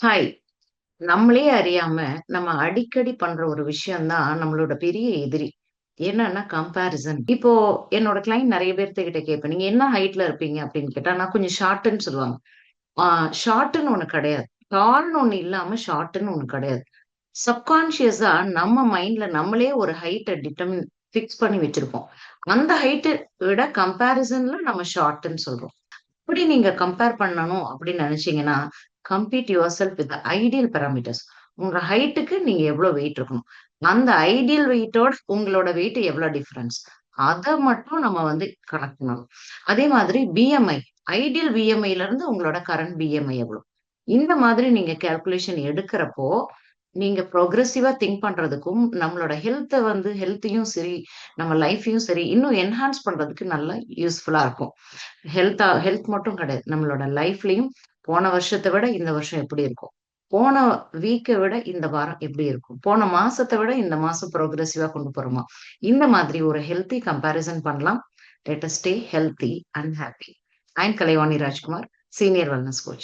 Hi. நம்மளே அறியாம நம்ம அடிக்கடி பண்ற ஒரு விஷயம் தான் நம்மளோட பெரிய எதிரி. என்னன்னா கம்பேரிசன். இப்போ என்னோட கிளையண்ட் நெறைய பேர்த்துகிட்ட கேட்பேன். நீங்க என்ன ஹைட்ல இருப்பீங்க அப்படின்னு கேட்டா, நான் கொஞ்சம் ஷார்ட்டுன்னு சொல்லுவாங்க. ஆ ஷார்ட்டுன்னு ஒண்ணு கிடையாது. டால்ன்னு ஒண்ணு இல்லாம ஷார்ட்டுன்னு ஒண்ணு கிடையாது. சப்கான்ஷியஸா நம்ம மைண்ட்ல நம்மளே ஒரு ஹைட்ட ஃபிக்ஸ் பண்ணி வச்சிருப்போம். அந்த ஹைட்ட விட கம்பேரிசன்ல நம்ம ஷார்ட்டுன்னு சொல்றோம். அப்படி நீங்க கம்பேர் பண்ணணும் அப்படின்னு நினைச்சீங்கன்னா, compete yourself with the ideal parameters. உங்க ஹைட்டுக்கு நீங்க எவ்வளவு வெயிட் இருக்கணும். அந்த ஐடியல் வெயிட்டோட உங்களோட வெயிட் எவ்வளவு டிஃபரன்ஸ். அத மட்டும் நம்ம கனெக்ட் பண்ணணும். அதே மாதிரி பிஎம்ஐ. ஐடியல் பிஎம்ஐல இருந்து உங்களோட கரண்ட் பிஎம்ஐ எவ்வளவு. இந்த மாதிரி நீங்க கால்குலேஷன் எடுக்கிறப்போ, நீங்க ப்ரோகிரசிவா திங்க் பண்றதுக்கும், நம்மளோட ஹெல்த்தையும் சரி, நம்ம லைஃப்பையும் சரி, இன்னும் என்ஹான்ஸ் பண்றதுக்கு நல்லா யூஸ்ஃபுல்லா இருக்கும். ஹெல்த் மட்டும் கிடையாது. நம்மளோட லைஃப்லயும் போன வருஷத்த விட இந்த வருஷம் எப்படி இருக்கும்? போன வீக்க விட இந்த வாரம் எப்படி இருக்கும்? போன மாசத்த விட இந்த மாசம் ப்ரோகிரசிவா கொண்டு போறோமா? இந்த மாதிரி ஒரு ஹெல்த்தி கம்பேரிசன் பண்ணலாம். Let us stay healthy and happy. I am Kalaivani Rajkumar, senior wellness coach.